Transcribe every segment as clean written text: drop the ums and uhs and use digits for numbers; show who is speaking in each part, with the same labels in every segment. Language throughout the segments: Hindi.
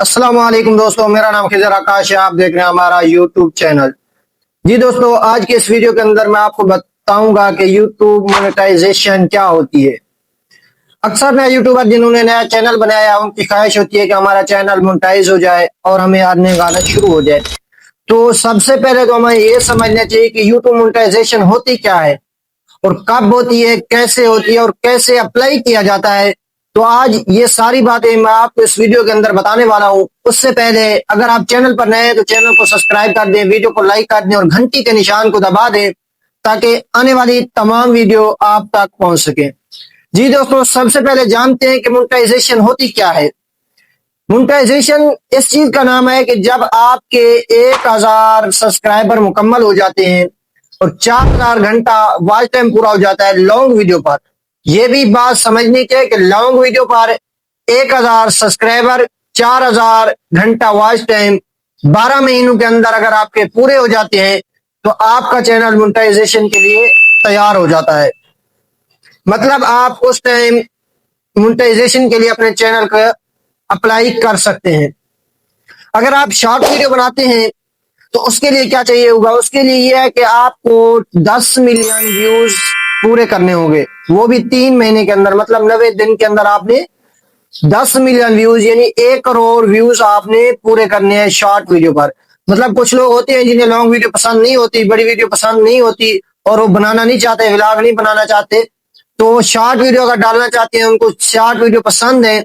Speaker 1: अस्सलाम वालेकुम दोस्तों, मेरा नाम खिजर आकाश है। आप देख रहे हैं हमारा यूट्यूब चैनल। जी दोस्तों, आज के इस वीडियो के अंदर मैं आपको बताऊंगा कि यूट्यूब मोनेटाइजेशन क्या होती है। अक्सर नए यूट्यूबर जिन्होंने नया चैनल बनाया उनकी ख्वाहिश होती है कि हमारा चैनल मोनेटाइज हो जाए और हमें अर्निंग आना शुरू हो जाए। तो सबसे पहले तो हमें ये समझना चाहिए कि यूट्यूब मोनेटाइजेशन होती क्या है और कब होती है, कैसे होती है और कैसे अप्लाई किया जाता है। तो आज ये सारी बातें मैं आपको इस वीडियो के अंदर बताने वाला हूँ। उससे पहले अगर आप चैनल पर नए हैं तो चैनल को सब्सक्राइब कर दें, वीडियो को लाइक कर दें और घंटी के निशान को दबा दें ताकि आने वाली तमाम वीडियो आप तक पहुंच सके। जी दोस्तों, सबसे पहले जानते हैं कि मोनेटाइजेशन होती क्या है। मोनेटाइजेशन इस चीज का नाम है कि जब आपके 1000 सब्सक्राइबर मुकम्मल हो जाते हैं और 4000 घंटा वॉच टाइम पूरा हो जाता है लॉन्ग वीडियो पर। यह भी बात समझनी चाहिए कि लॉन्ग वीडियो पर 1000 सब्सक्राइबर, 4000 घंटा वॉच टाइम 12 महीनों के अंदर अगर आपके पूरे हो जाते हैं तो आपका चैनल मोनेटाइजेशन के लिए तैयार हो जाता है। मतलब आप उस टाइम मोनेटाइजेशन के लिए अपने चैनल का अप्लाई कर सकते हैं। अगर आप शॉर्ट वीडियो बनाते हैं तो उसके लिए क्या चाहिए होगा, उसके लिए यह है कि आपको 10 मिलियन व्यूज पूरे करने होंगे, वो भी 3 महीने के अंदर। मतलब 90 दिन के अंदर आपने 10 मिलियन व्यूज यानी 1 करोड़ व्यूज आपने पूरे करने हैं शॉर्ट वीडियो पर। मतलब कुछ लोग होते हैं जिन्हें लॉन्ग वीडियो पसंद नहीं होती, बड़ी वीडियो पसंद नहीं होती और वो बनाना नहीं चाहते, व्लॉग नहीं बनाना चाहते, तो शॉर्ट वीडियो अगर डालना चाहते हैं, उनको शॉर्ट वीडियो पसंद है,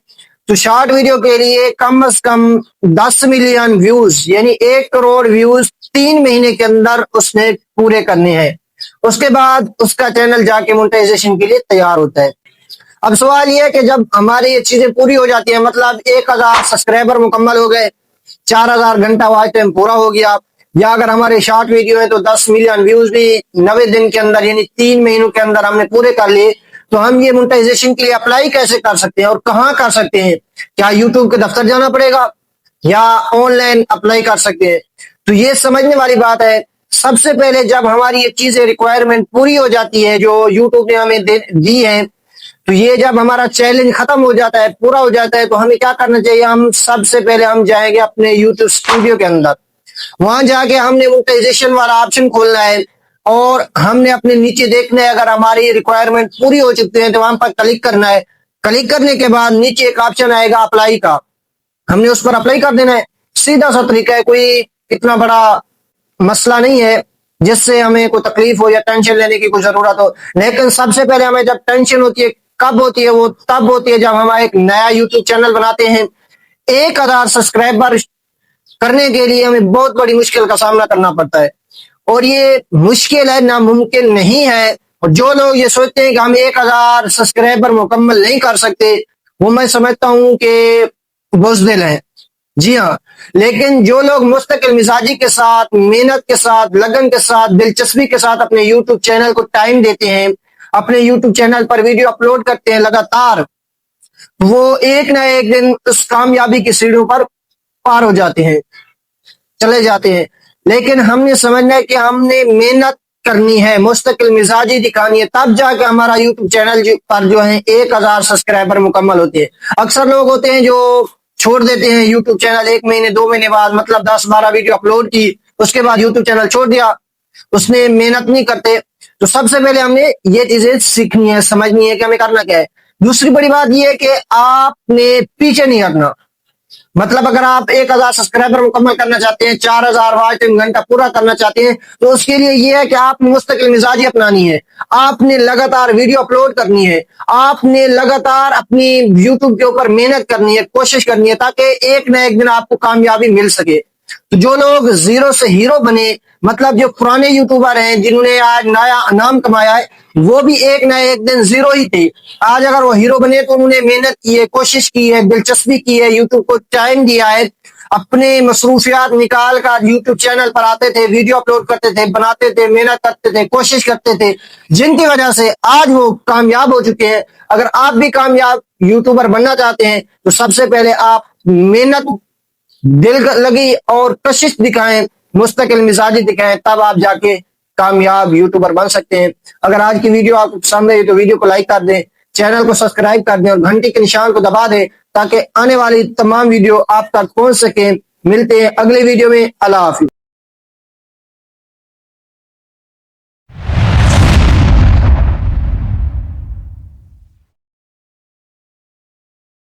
Speaker 1: तो शॉर्ट वीडियो के लिए कम से कम 10 मिलियन व्यूज यानी 1 करोड़ व्यूज 3 महीने के अंदर उसने पूरे करने हैं। उसके बाद उसका चैनल जाके मोनेटाइजेशन के लिए तैयार होता है। अब सवाल यह है कि जब हमारी ये चीजें पूरी हो जाती है, मतलब 1000 सब्सक्राइबर मुकम्मल हो गए, 4000 घंटा वॉच टाइम पूरा हो गया, या अगर हमारे शॉर्ट वीडियो है तो 10 मिलियन व्यूज भी 90 दिन के अंदर यानी 3 महीनों के अंदर हमने पूरे कर लिए, तो हम ये मोनेटाइजेशन के लिए अप्लाई कैसे कर सकते हैं और कहाँ कर सकते हैं? क्या यूट्यूब के दफ्तर जाना पड़ेगा या ऑनलाइन अप्लाई कर सकते हैं? तो ये समझने वाली बात है। सबसे पहले जब हमारी ये चीजें रिक्वायरमेंट पूरी हो जाती है जो यूट्यूब ने हमें दी है, तो ये जब हमारा चैलेंज खत्म हो जाता है, पूरा हो जाता है, तो हमें क्या करना चाहिए? हम सबसे पहले हम जाएंगे अपने यूट्यूब स्टूडियो के अंदर। वहां जाके हमने मोनेटाइजेशन वाला ऑप्शन खोलना है और हमने अपने नीचे देखना है, अगर हमारी रिक्वायरमेंट पूरी हो चुकी है तो वहां पर क्लिक करना है। क्लिक करने के बाद नीचे एक ऑप्शन आएगा अप्लाई का, हमने उस पर अप्लाई कर देना है। सीधा सा तरीका है, कोई इतना बड़ा मसला नहीं है जिससे हमें कोई तकलीफ हो या टेंशन लेने की कोई जरूरत हो। लेकिन सबसे पहले हमें जब टेंशन होती है, कब होती है? वो तब होती है जब हम एक नया यूट्यूब चैनल बनाते हैं। 1000 सब्सक्राइबर करने के लिए हमें बहुत बड़ी मुश्किल का सामना करना पड़ता है और ये मुश्किल है, नामुमकिन नहीं है। और जो लोग ये सोचते हैं कि हम 1000 सब्सक्राइबर मुकम्मल नहीं कर सकते, वो मैं समझता हूं कि बुज़दिल है। जी हाँ, लेकिन जो लोग मुस्तकिल मिजाजी के साथ, मेहनत के साथ, लगन के साथ, दिलचस्पी के साथ अपने यूट्यूब चैनल को टाइम देते हैं, अपने यूट्यूब चैनल पर वीडियो अपलोड करते हैं लगातार, वो एक ना एक दिन उस कामयाबी की सीढ़ियों पर पार हो जाते हैं, चले जाते हैं। लेकिन हमने समझना है कि हमने मेहनत करनी है, मुस्तकिल मिजाजी दिखानी है, तब जाके हमारा यूट्यूब चैनल पर जो है 1000 सब्सक्राइबर मुकम्मल होते हैं। अक्सर लोग होते हैं जो छोड़ देते हैं यूट्यूब चैनल 1 महीने 2 महीने बाद, मतलब 10-12 वीडियो अपलोड की, उसके बाद यूट्यूब चैनल छोड़ दिया, उसने मेहनत नहीं करते। तो सबसे पहले हमने ये चीजें सीखनी है, समझनी है कि हमें करना क्या है। दूसरी बड़ी बात यह है कि आपने पीछे नहीं हटना। मतलब अगर आप 1000 सब्सक्राइबर मुकम्मल करना चाहते हैं, 4000 वॉच टाइम घंटा पूरा करना चाहते हैं, तो उसके लिए यह है कि आपने मुस्तकिल मिजाजी अपनानी है, आपने लगातार वीडियो अपलोड करनी है, आपने लगातार अपनी यूट्यूब के ऊपर मेहनत करनी है, कोशिश करनी है, ताकि एक ना एक दिन आपको कामयाबी मिल सके। तो जो लोग जीरो से हीरो बने, मतलब जो पुराने यूट्यूबर हैं जिन्होंने आज नया नाम कमाया है, वो भी एक ना एक दिन जीरो ही थे। आज अगर वो हीरो बने तो उन्होंने मेहनत की है, कोशिश की है, दिलचस्पी की है, यूट्यूब को टाइम दिया है, अपने मसरूफियात निकाल कर यूट्यूब चैनल पर आते थे, वीडियो अपलोड करते थे, बनाते थे, मेहनत करते थे, कोशिश करते थे, जिनकी वजह से आज वो कामयाब हो चुके हैं। अगर आप भी कामयाब यूट्यूबर बनना चाहते हैं तो सबसे पहले आप मेहनत, दिल लगी और कशिश दिखाएं, मुस्तकिल मिजाजी दिखाएं, तब आप जाके कामयाब यूट्यूबर बन सकते हैं। अगर आज की वीडियो आपको पसंद आई तो वीडियो को लाइक कर दें, चैनल को सब्सक्राइब कर दें और घंटी के निशान को दबा दें ताकि आने वाली तमाम वीडियो आप तक पहुंच सके। मिलते हैं अगले वीडियो में। अल्लाह हाफिज।